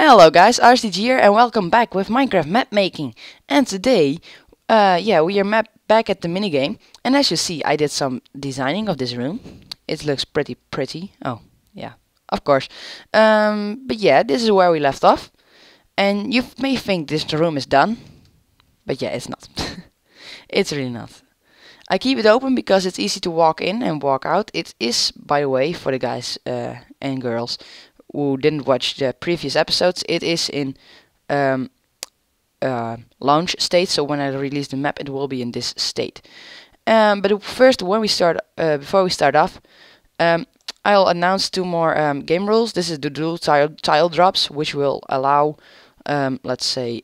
Hello guys, RCG here and welcome back with Minecraft map making. And today, we are back at the minigame. And as you see, I did some designing of this room. It looks pretty. Oh, yeah, of course. But yeah, this is where we left off. And you may think this room is done. But yeah, it's not. It's really not. I keep it open because it's easy to walk in and walk out. It is, by the way, for the guys and girls who didn't watch the previous episodes, it is in launch state. So when I release the map, it will be in this state. But first, before we start off, I'll announce two more game rules. This is the dual tile drops, which will allow, let's say,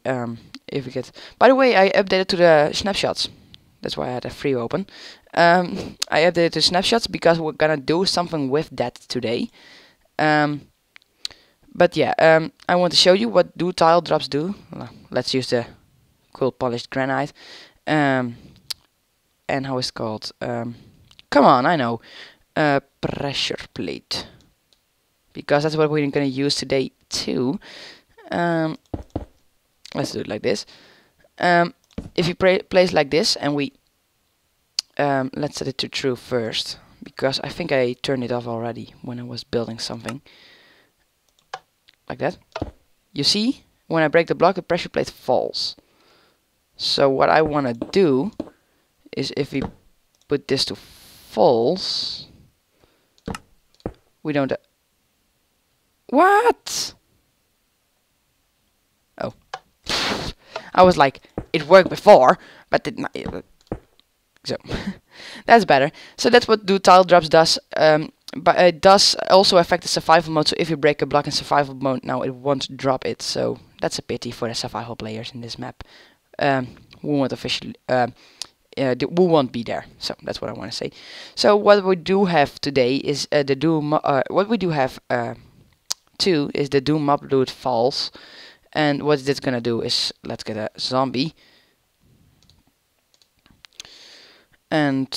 if we get. By the way, I updated to the snapshots. That's why I had a free open. I updated to snapshots because we're gonna do something with that today. But yeah, I want to show you what do tile drops do. Let's use the cool polished granite. And how it's called? Come on, I know. Pressure plate. Because that's what we're going to use today too. Let's do it like this. If you place like this and we... let's set it to true first. Because I think I turned it off already when I was building something. Like that. You see, when I break the block, the pressure plate falls. So what I want to do is if we put this to false, we don't... What? Oh. I was like, it worked before, but it not... So, that's better. So that's what do tile drops does. But it does also affect the survival mode, so if you break a block in survival mode now, it won't drop it. So that's a pity for the survival players in this map. We won't officially, we won't be there. So that's what I want to say. So what we do have today is the Doom. What we do have too is the Doom mob loot false. And what it's gonna do is let's get a zombie. And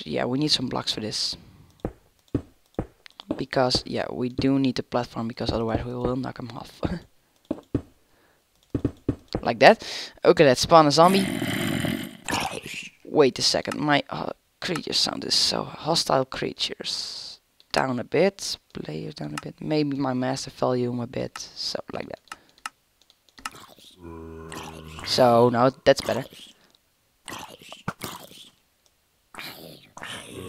yeah, we need some blocks for this. Because, yeah, we do need the platform, because otherwise we will knock him off. Like that. Okay, let's spawn a zombie. Wait a second, my creature sound is so hostile. Creatures. Down a bit. Players down a bit. Maybe my master volume a bit. So, like that. So, now that's better.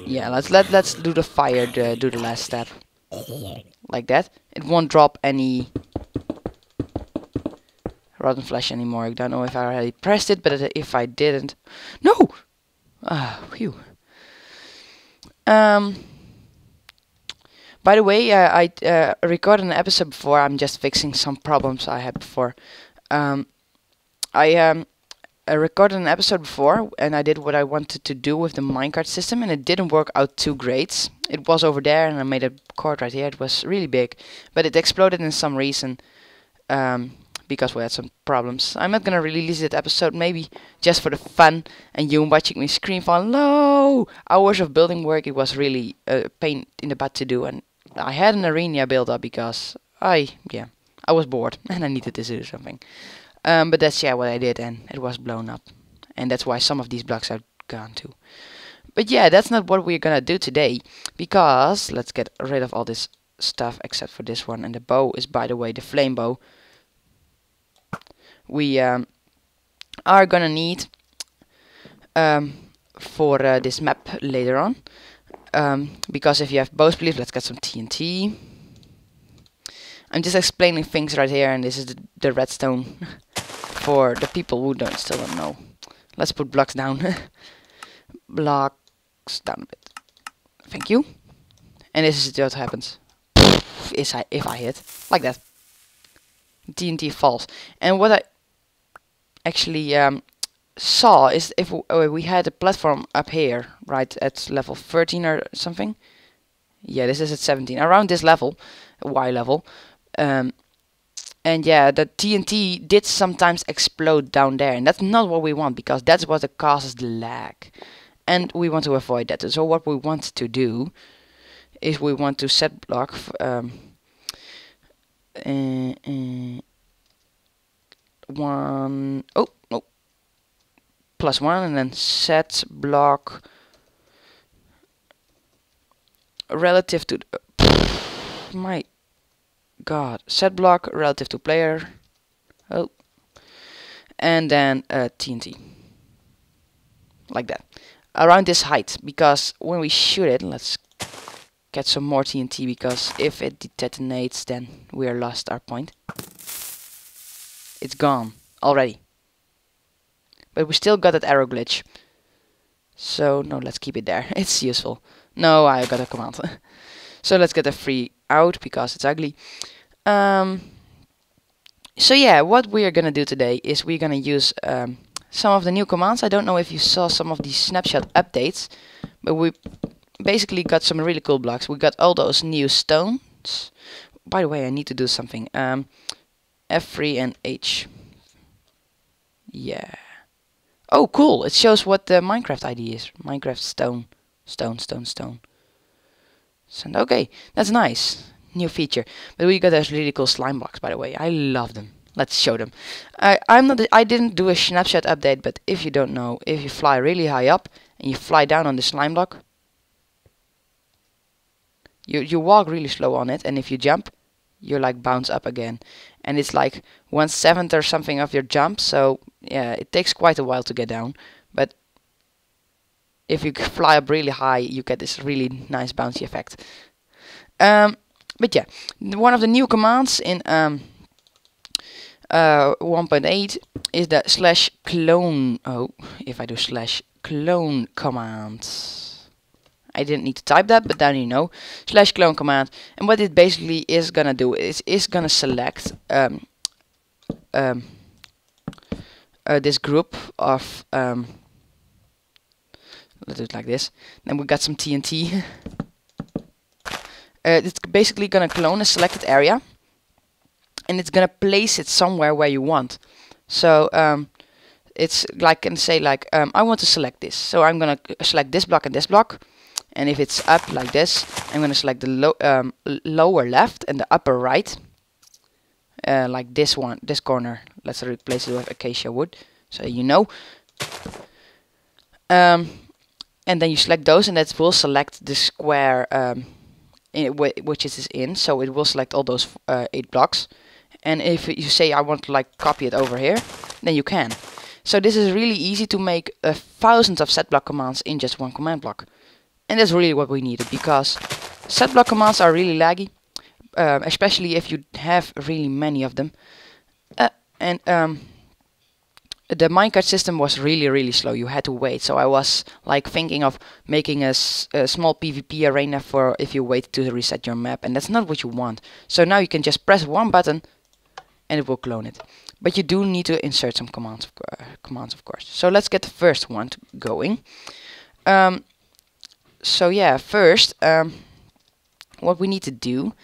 Yeah, let's do the fire, do the last step. Like that. It won't drop any rotten flesh anymore. I don't know if I already pressed it, but if I didn't... No! Ah, phew. By the way, I recorded an episode before. I'm just fixing some problems I had before. I recorded an episode before and I did what I wanted to do with the minecart system, and it didn't work out too great. It was over there and I made a cord right here. It was really big, but it exploded in some reason because we had some problems. I'm not gonna release that episode, maybe just for the fun and you watching me scream for low hours of building work. It was really a pain in the butt to do, and I had an arena build up because I was bored and I needed to do something. But that's what I did, and it was blown up, and that's why some of these blocks are gone too. But yeah, that's not what we're gonna do today, because let's get rid of all this stuff except for this one, and the bow is, by the way, the flame bow. We are gonna need for this map later on, because if you have bow split, let's get some TNT. I'm just explaining things right here, and this is the redstone for the people who still don't know. Let's put blocks down. Blocks down a bit. Thank you. And this is what happens if I hit like that. TNT falls. And what I actually saw is if we had a platform up here, right at level 13 or something. Yeah, this is at 17. Around this level, Y level. And yeah, the TNT did sometimes explode down there, and that's not what we want, because that's what causes the lag, and we want to avoid that. So what we want to do is we want to set block 1. Oh no, +1, and then set block relative to my god, set block relative to player. Oh, and then TNT like that around this height, because when we shoot it, let's get some more TNT, because if it detonates then we are lost our point. It's gone already, but we still got that arrow glitch, so no, let's keep it there. It's useful. No, I got a command. So let's get the free out because it's ugly. So yeah, what we are gonna do today is we're gonna use some of the new commands. I don't know if you saw some of these snapshot updates, but we basically got some really cool blocks. We got all those new stones. By the way, I need to do something. F3 and H. Yeah. Oh, cool! It shows what the Minecraft ID is. Minecraft stone. Stone. So, okay, that's nice. New feature. But we got those really cool slime blocks, by the way. I love them. Let's show them. I didn't do a snapshot update, but if you don't know, if you fly really high up and you fly down on the slime block, you walk really slow on it, and if you jump, you like bounce up again, and it's like 1/7 or something of your jump. So yeah, it takes quite a while to get down, but if you fly up really high, you get this really nice bouncy effect. But yeah, one of the new commands in 1.8 is the /clone. Oh, if I do /clone command, I didn't need to type that, but then you know, /clone command. And what it basically is gonna do is gonna select this group of let's do it like this. Then we got some TNT. It's basically gonna clone a selected area, and it's gonna place it somewhere where you want. So it's like, can say like I want to select this, so I'm gonna select this block and this block, and if it's up like this, I'm gonna select the lower left and the upper right, like this one, this corner. Let's replace it with acacia wood, so you know. And then you select those, and that will select the square which it is in, so it will select all those 8 blocks. And if you say I want to like copy it over here, then you can. So this is really easy to make thousands of set block commands in just one command block, and that's really what we needed, because set block commands are really laggy, especially if you have really many of them. The minecart system was really slow. You had to wait. So I was like thinking of making a small PvP arena for if you wait to reset your map, and that's not what you want. So now you can just press one button and it will clone it. But you do need to insert some commands, of course. So let's get the first one going. So yeah, first what we need to do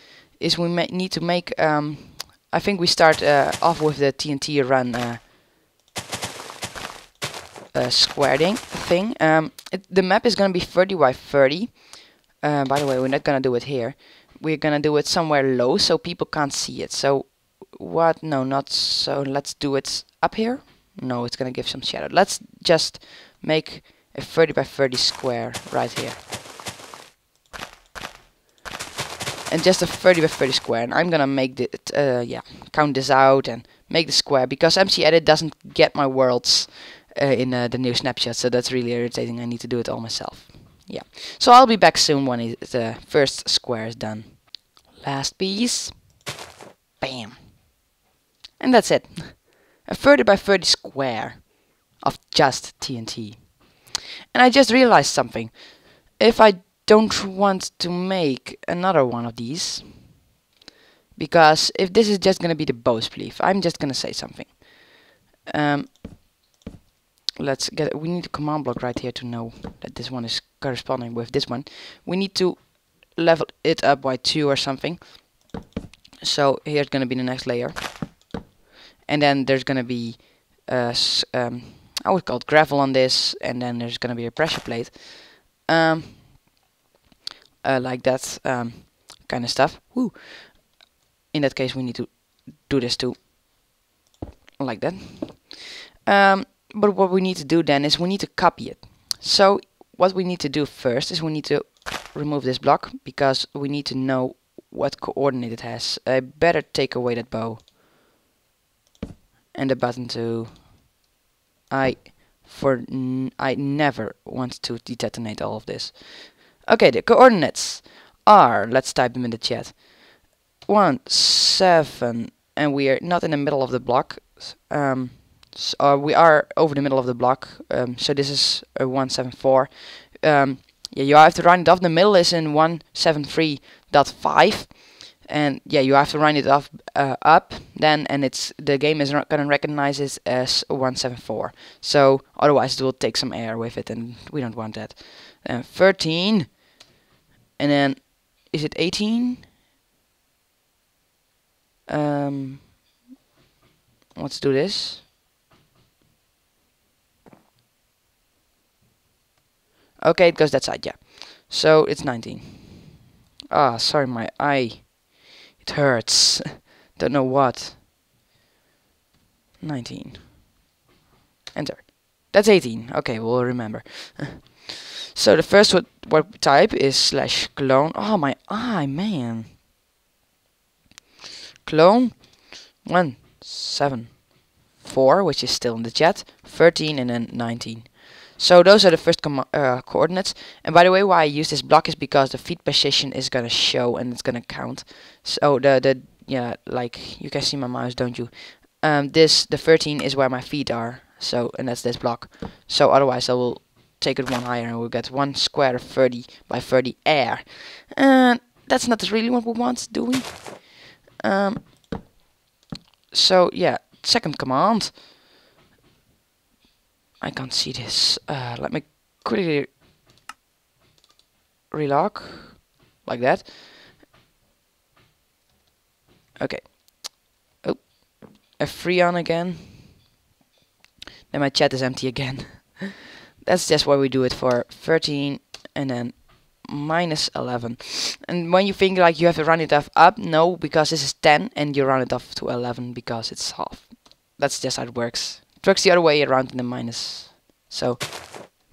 is we need to make. I think we start off with the TNT run. Square thing. The map is gonna be 30 by 30. By the way, we're not gonna do it here. We're gonna do it somewhere low so people can't see it. So what? No, not so. Let's do it up here. No, it's gonna give some shadow. Let's just make a 30 by 30 square right here. And just a 30 by 30 square. And I'm gonna make it. Yeah, count this out and make the square, because MC Edit doesn't get my worlds in the new snapshot, so that's really irritating. I need to do it all myself. Yeah, so I'll be back soon when the first square is done. Last piece. Bam. And that's it. A 30 by 30 square of just TNT. And I just realized something. If I don't want to make another one of these, because if this is just gonna be the bow spleef, I'm just gonna say something. Let's get. We need a command block right here to know that this one is corresponding with this one. We need to level it up by 2 or something. So here's gonna be the next layer, and then there's gonna be I would call it gravel on this, and then there's gonna be a pressure plate, like that kind of stuff. Woo. in that case we need to do this too, like that. But what we need to do then is we need to copy it. So what we need to do first is we need to remove this block, because we need to know what coordinate it has. I better take away that bow and the button too. I never want to detonate all of this. Okay, the coordinates are, let's type them in the chat. 1, 7, and we are not in the middle of the block. So we are over the middle of the block. So this is a 174. Yeah, you have to round it off. The middle is in 173.5, and yeah, you have to round it off up then, and the game is not gonna recognize it as 174. So otherwise, it will take some air with it, and we don't want that. 13, and then is it 18? Let's do this. Okay, it goes that side, yeah. So it's 19. Ah, sorry, my eye. It hurts. Don't know what. 19. Enter. That's 18. Okay, we'll remember. So the first what we type is /clone. Oh, my eye, man. Clone 174, which is still in the chat. 13 and then 19. So those are the first coordinates. And by the way, why I use this block is because the feet position is gonna show and it's gonna count. So yeah, like you can see my mouse, don't you? The 13 is where my feet are. So, and that's this block. So otherwise I will take it one higher and we'll get 1 square 30 by 30 air. And that's not really what we want, do we? So yeah, second command. I can't see this. Let me quickly relog, like that. Okay. Oh, a free on again. Then my chat is empty again. That's just why we do it for 13 and then -11. And when you think like you have to run it off up, no, because this is 10 and you run it off to 11 because it's half. That's just how it works. It works the other way around in the minus. So,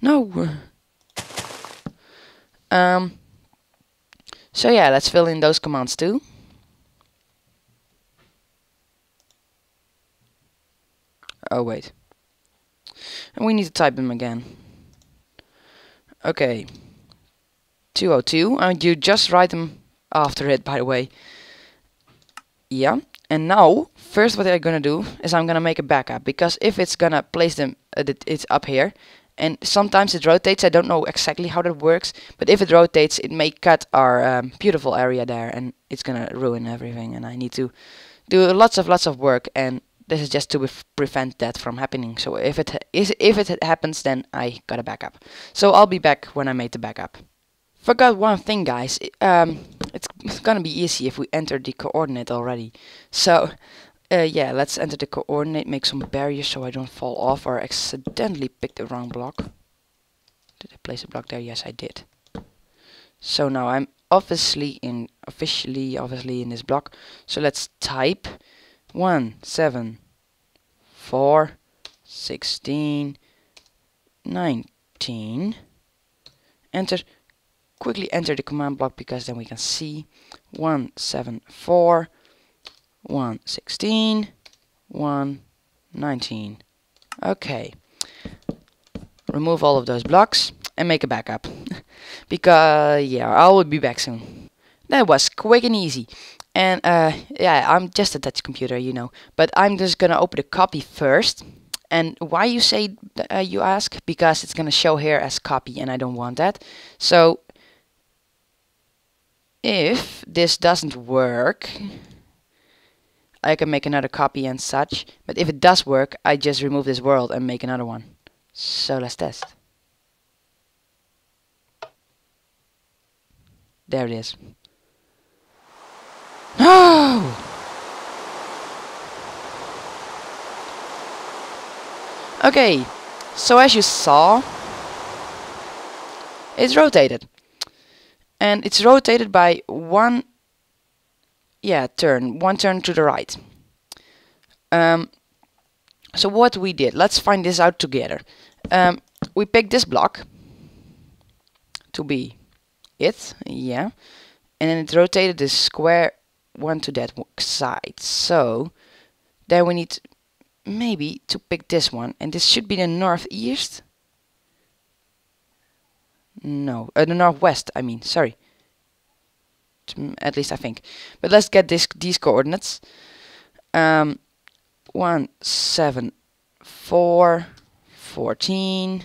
no. So yeah, let's fill in those commands too. Oh wait. And we need to type them again. Okay. 202, and you just write them after it, by the way. Yeah. And now, first what I'm gonna do is I'm gonna make a backup, because if it's gonna place them, it's up here, and sometimes it rotates. I don't know exactly how that works, but if it rotates, it may cut our beautiful area there, and it's gonna ruin everything. And I need to do lots of work, and this is just to prevent that from happening. So if it happens, then I got a backup. So I'll be back when I made the backup. Forgot one thing, guys. It's gonna be easy if we enter the coordinate already. So, yeah, let's enter the coordinate, make some barriers so I don't fall off or accidentally pick the wrong block. Did I place a block there? Yes, I did. So now I'm officially in this block. So let's type 1, 7, 4, 16, 19. Enter. Quickly enter the command block, because then we can see 174, 116, 119. Okay. Remove all of those blocks and make a backup. Because yeah, I will be back soon. That was quick and easy. And yeah, I'm just a touch computer, you know. But I'm just gonna open the copy first. And why you say you ask? Because it's gonna show here as copy, and I don't want that. So if this doesn't work, I can make another copy and such. But if it does work, I just remove this world and make another one. So let's test. There it is. No! Okay, so as you saw, it's rotated. And it's rotated by 1 yeah, turn. One turn to the right. So what we did, let's find this out together. We picked this block to be it, yeah. And then it rotated the square one to that side. So then we need maybe to pick this one, and this should be the northeast. No, the northwest. I mean, sorry. At least I think. But let's get these coordinates. 1, 7, 4, 14.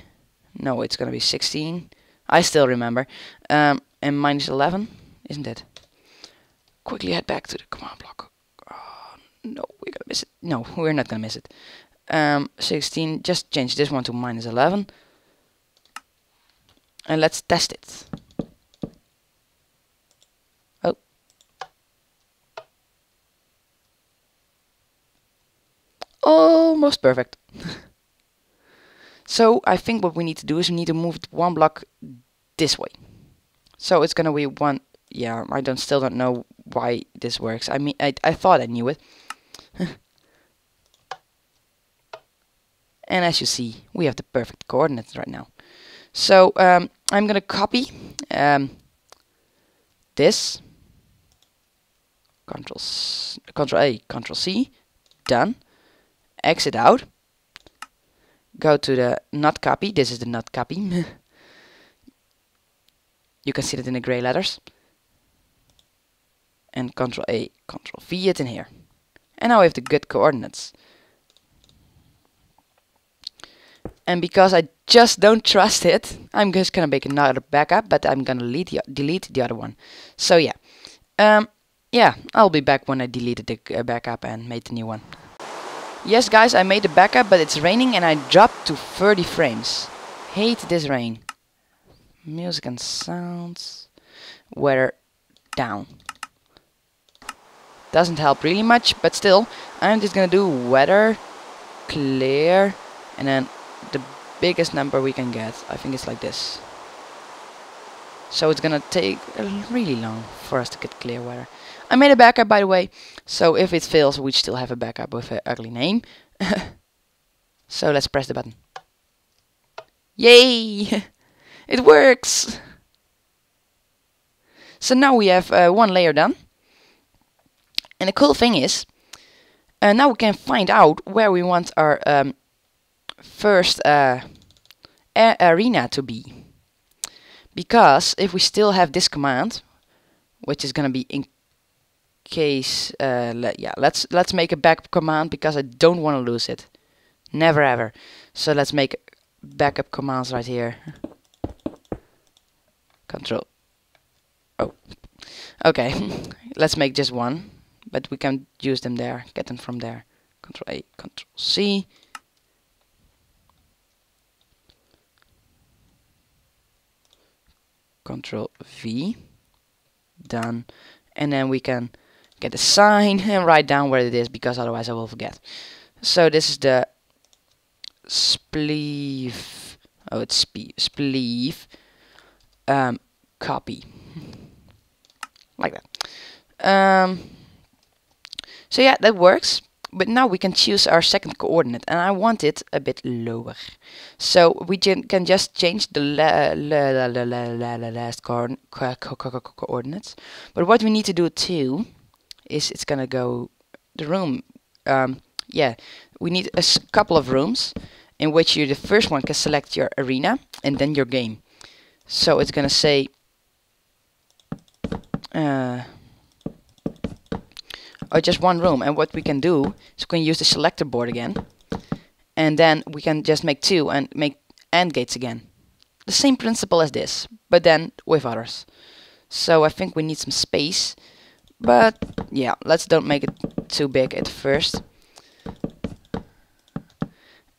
No, it's gonna be 16. I still remember. And minus 11, isn't it? Quickly head back to the command block. Oh, no, we're gonna miss it. No, we're not gonna miss it. 16. Just change this one to minus 11. And let's test it. Oh. Almost perfect. So I think what we need to do is we need to move one block this way. So it's gonna be one. Yeah, I still don't know why this works. I mean, I thought I knew it. And as you see, we have the perfect coordinates right now. So I'm gonna copy this. Control A, Control C, done. Exit out. Go to the not copy. This is the not copy. You can see it in the gray letters. And Control A, Control V it in here. And now we have the good coordinates. And because I just don't trust it, I'm just gonna make another backup, but I'm gonna delete the other one. So yeah, yeah, I'll be back when I deleted the backup and made the new one. Yes, guys, I made the backup, but it's raining and I dropped to 30 frames. Hate this rain. Music and sounds. Weather down. Doesn't help really much, but still, I'm just gonna do weather, clear, and then the biggest number we can get. I think it's like this. So it's gonna take really long for us to get clear weather. I made a backup, by the way, so if it fails we still have a backup with an ugly name. So let's press the button. Yay! It works! So now we have one layer done. And the cool thing is, now we can find out where we want our first arena to be. Because if we still have this command, which is gonna be in case, yeah, let's make a backup command because I don't want to lose it. Never ever. So let's make backup commands right here. Control. Oh. Okay. Let's make just one. But we can use them there. Get them from there. Control A, Control C. Control V. Done. And then we can get a sign and write down where it is, because otherwise I will forget. So this is the spleef. Oh, it's spleef. Copy. Like that. So yeah, that works. But now we can choose our second coordinate, and I want it a bit lower. So we can just change the last coordinates. But what we need to do too is it's gonna go the room. Yeah, we need a couple of rooms in which you, the first one, can select your arena and then your game. So it's gonna say or just one room, and what we can do is we can use the selector board again, and then we can just make two and make AND gates again. The same principle as this, but then with others. So I think we need some space, but yeah, let's don't make it too big at first.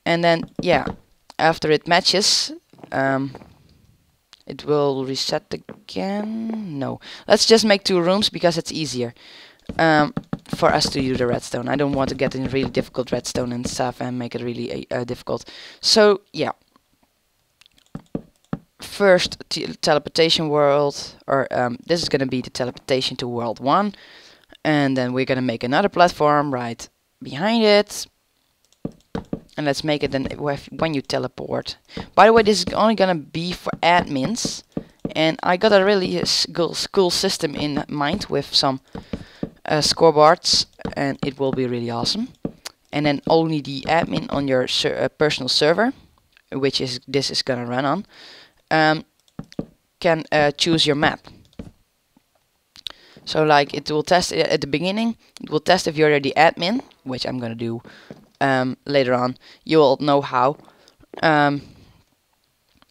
And then yeah, after it matches, it will reset again. No, let's just make two rooms because it's easier. For us to do the redstone. I don't want to get in really difficult redstone and stuff and make it really difficult. So yeah, first teleportation world, or this is gonna be the teleportation to world 1. And then we're gonna make another platform right behind it. And let's make it then when you teleport. By the way, this is only gonna be for admins. And I got a really cool system in mind with some scoreboards, and it will be really awesome. And then only the admin on your personal server, which is this is gonna run on, can choose your map. So like it will test at the beginning, it will test if you're the admin, which I'm gonna do later on. You will know how. And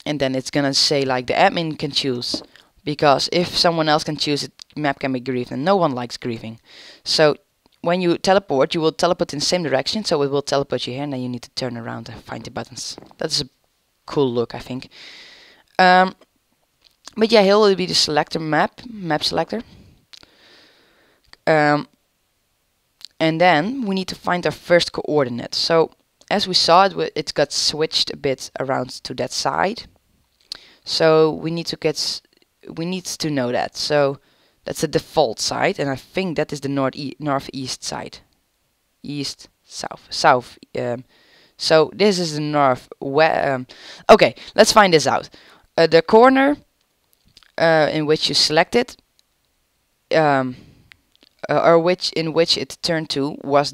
then it's gonna say like the admin can choose, because if someone else can choose it, map can be griefed, and no one likes griefing. So when you teleport, you will teleport in the same direction, so it will teleport you here, and then you need to turn around and find the buttons. That's a cool look, I think. But yeah, here will be the selector map selector. And then we need to find our first coordinate. So as we saw, it got switched a bit around to that side. So we need to know that. So that's the default side, and I think that is the northeast side. East, south, south. So this is the north. Okay, let's find this out. The corner in which you selected, or in which it turned to, was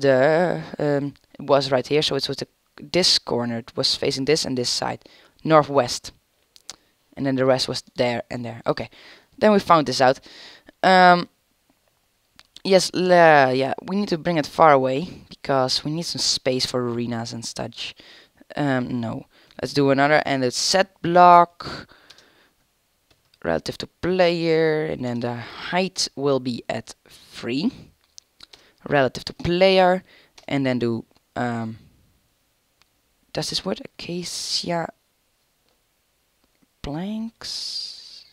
was right here. So it was this corner. It was facing this and this side, northwest, and then the rest was there and there. Okay, then we found this out. Yes, yeah, we need to bring it far away because we need some space for arenas and such. No, let's do another, and it's set block relative to player, and then the height will be at 3 relative to player, and then do does this word acacia planks?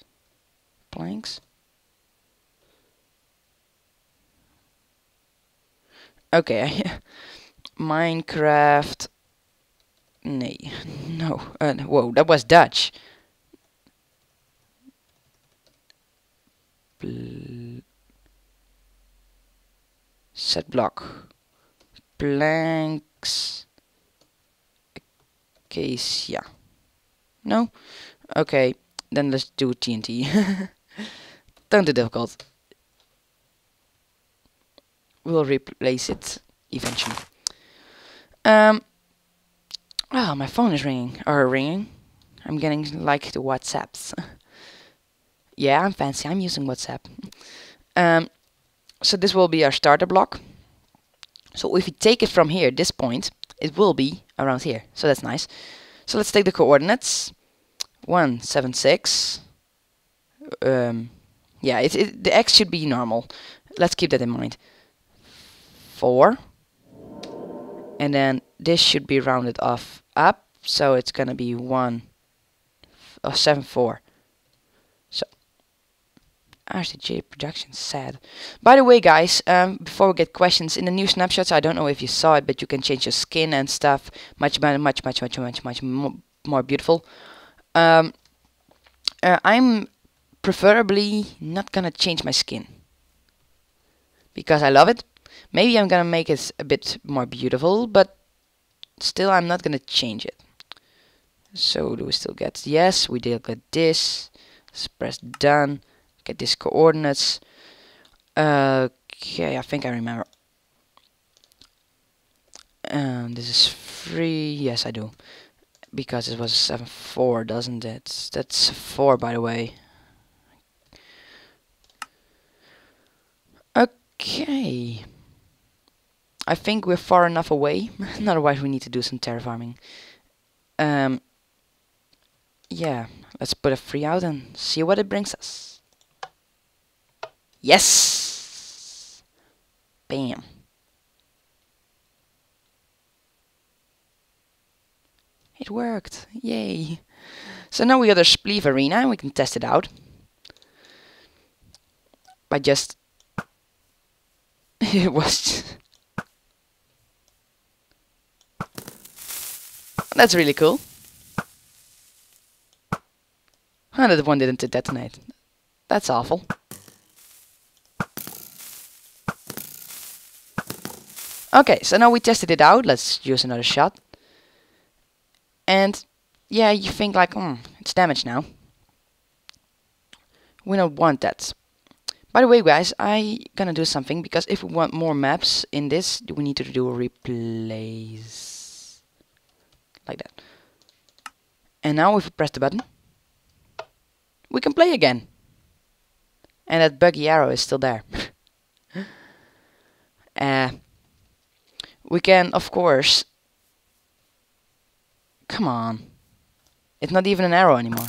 Okay, Minecraft. Nee, no. Whoa, that was Dutch. Set block. Planks. Acacia. No? Okay, then let's do TNT. Don't do difficult. We'll replace it eventually. Oh, my phone is ringing. I'm getting like the WhatsApps. Yeah, I'm fancy. I'm using WhatsApp. So this will be our starter block. So if we take it from here, this point, it will be around here. So that's nice. So let's take the coordinates. 176. Yeah, the x should be normal. Let's keep that in mind. 4. And then this should be rounded off up. So it's gonna be 74. So RCJ production sad. By the way, guys, before we get questions, in the new snapshots, I don't know if you saw it, but you can change your skin and stuff much better, much more beautiful. I'm preferably not gonna change my skin because I love it. Maybe I'm gonna make it a bit more beautiful, but still I'm not gonna change it. So do we still get, yes, we did get this. Let's press done. Get these coordinates. Okay, I think I remember. This is 3. Yes, I do. Because it was 7-4, doesn't it? That's 4, by the way. Okay. I think we're far enough away. Otherwise, we need to do some terraforming. Yeah, let's put a 3 out and see what it brings us. Yes! Bam. It worked. Yay. So now we got our Spleef arena and we can test it out. By just... it was... That's really cool. Oh, that one didn't detonate. That's awful. Okay, so now we tested it out. Let's use another shot. And yeah, you think like, it's damaged now. We don't want that. By the way, guys, I gonna do something, because if we want more maps in this, we need to do a replace. Like that. And now if we press the button, we can play again. And that buggy arrow is still there. We can, of course... Come on. It's not even an arrow anymore.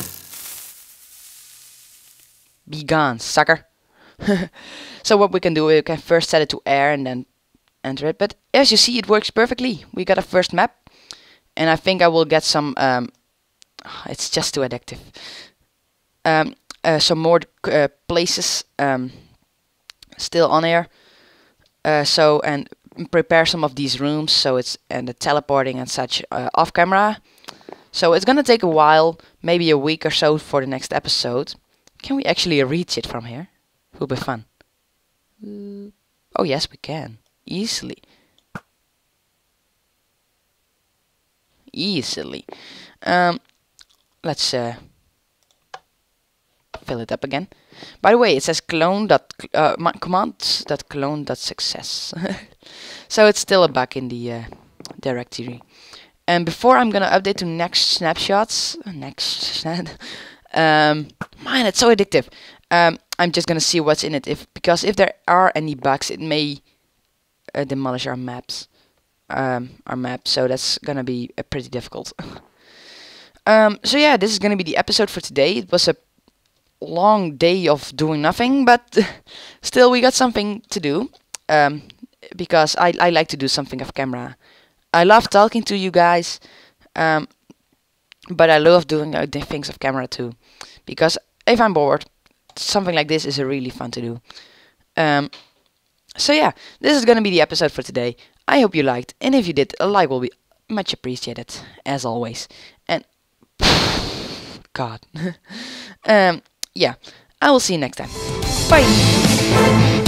Be gone, sucker. So what we can do, we can first set it to air and then enter it. But as you see, it works perfectly. We got a first map. And I think I will get some... it's just too addictive. Some more places still on air. And prepare some of these rooms, so it's and the teleporting and such off camera. So it's gonna take a while, maybe a week or so for the next episode. Can we actually reach it from here? Will be fun. Oh yes, we can easily. Let's fill it up again. By the way, it says command.clone.success. So it's still a bug in the directory. And before I'm gonna update to next snapshots, man, it's so addictive. I'm just gonna see what's in it. Because if there are any bugs, it may demolish our maps. So that's gonna be pretty difficult. So yeah, this is gonna be the episode for today. It was a long day of doing nothing, but still we got something to do. Because I like to do something off camera. I love talking to you guys, but I love doing things off camera too. Because if I'm bored, something like this is really fun to do. So yeah, this is gonna be the episode for today. I hope you liked, and if you did, a like will be much appreciated, as always. And God, yeah, I will see you next time. Bye.